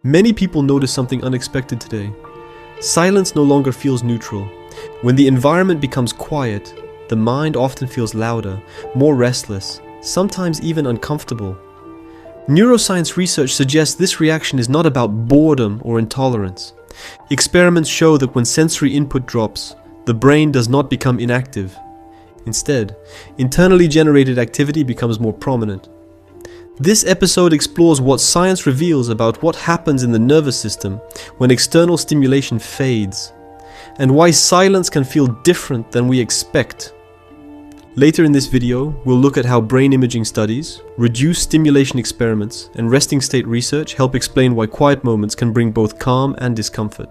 Many people notice something unexpected today. Silence no longer feels neutral. When the environment becomes quiet, the mind often feels louder, more restless, sometimes even uncomfortable. Neuroscience research suggests this reaction is not about boredom or intolerance. Experiments show that when sensory input drops, the brain does not become inactive. Instead, internally generated activity becomes more prominent. This episode explores what science reveals about what happens in the nervous system when external stimulation fades, and why silence can feel different than we expect. Later in this video, we'll look at how brain imaging studies, reduced stimulation experiments, and resting state research help explain why quiet moments can bring both calm and discomfort.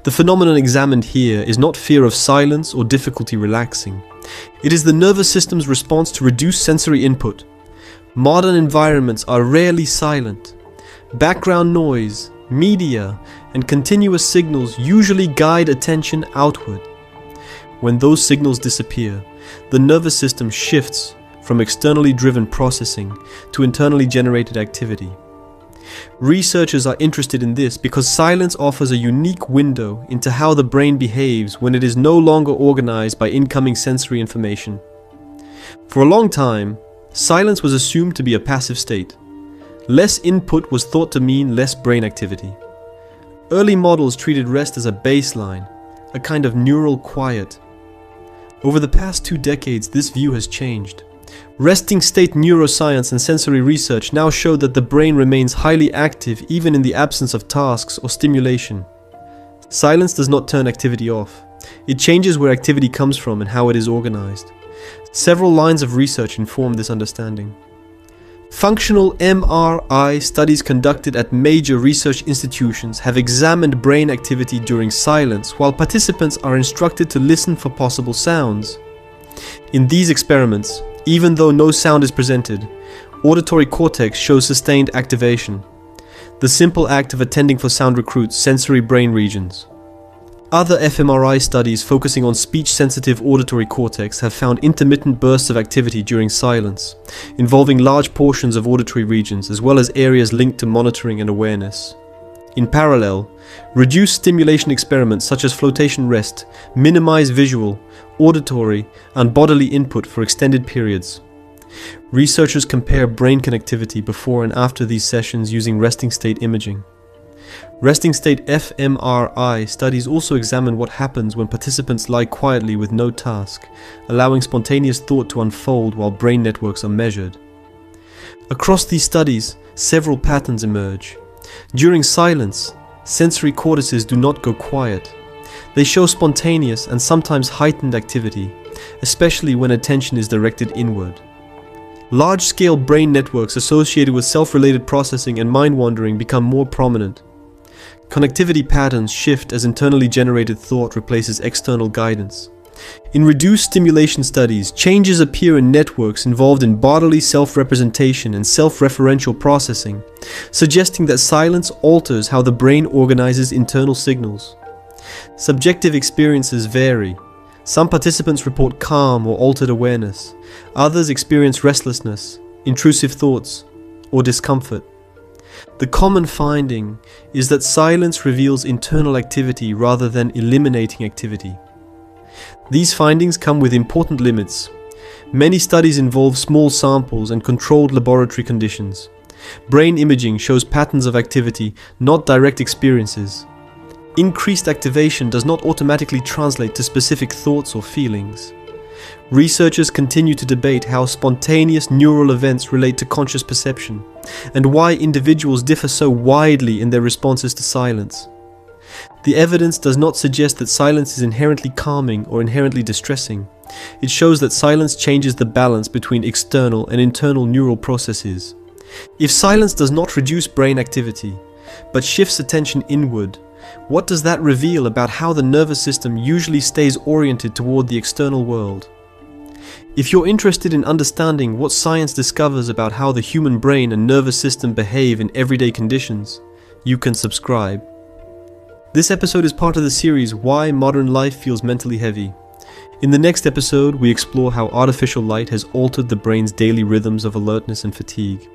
The phenomenon examined here is not fear of silence or difficulty relaxing. It is the nervous system's response to reduced sensory input. Modern environments are rarely silent. Background noise, media, and continuous signals usually guide attention outward. When those signals disappear, the nervous system shifts from externally driven processing to internally generated activity. Researchers are interested in this because silence offers a unique window into how the brain behaves when it is no longer organized by incoming sensory information. For a long time, silence was assumed to be a passive state. Less input was thought to mean less brain activity. Early models treated rest as a baseline, a kind of neural quiet. Over the past 2 decades, this view has changed. Resting state neuroscience and sensory research now show that the brain remains highly active even in the absence of tasks or stimulation. Silence does not turn activity off. It changes where activity comes from and how it is organized. Several lines of research inform this understanding. Functional MRI studies conducted at major research institutions have examined brain activity during silence while participants are instructed to listen for possible sounds. In these experiments, even though no sound is presented, auditory cortex shows sustained activation. The simple act of attending for sound recruits sensory brain regions. Other fMRI studies focusing on speech-sensitive auditory cortex have found intermittent bursts of activity during silence, involving large portions of auditory regions as well as areas linked to monitoring and awareness. In parallel, reduced stimulation experiments such as flotation rest minimize visual, auditory, and bodily input for extended periods. Researchers compare brain connectivity before and after these sessions using resting state imaging. Resting state fMRI studies also examine what happens when participants lie quietly with no task, allowing spontaneous thought to unfold while brain networks are measured. Across these studies, several patterns emerge. During silence, sensory cortices do not go quiet. They show spontaneous and sometimes heightened activity, especially when attention is directed inward. Large-scale brain networks associated with self-related processing and mind-wandering become more prominent. Connectivity patterns shift as internally generated thought replaces external guidance. In reduced stimulation studies, changes appear in networks involved in bodily self-representation and self-referential processing, suggesting that silence alters how the brain organizes internal signals. Subjective experiences vary. Some participants report calm or altered awareness. Others experience restlessness, intrusive thoughts, or discomfort. The common finding is that silence reveals internal activity rather than eliminating activity. These findings come with important limits. Many studies involve small samples and controlled laboratory conditions. Brain imaging shows patterns of activity, not direct experiences. Increased activation does not automatically translate to specific thoughts or feelings. Researchers continue to debate how spontaneous neural events relate to conscious perception, and why individuals differ so widely in their responses to silence. The evidence does not suggest that silence is inherently calming or inherently distressing. It shows that silence changes the balance between external and internal neural processes. If silence does not reduce brain activity, but shifts attention inward, what does that reveal about how the nervous system usually stays oriented toward the external world? If you're interested in understanding what science discovers about how the human brain and nervous system behave in everyday conditions, you can subscribe. This episode is part of the series Why Modern Life Feels Mentally Heavy. In the next episode, we explore how artificial light has altered the brain's daily rhythms of alertness and fatigue.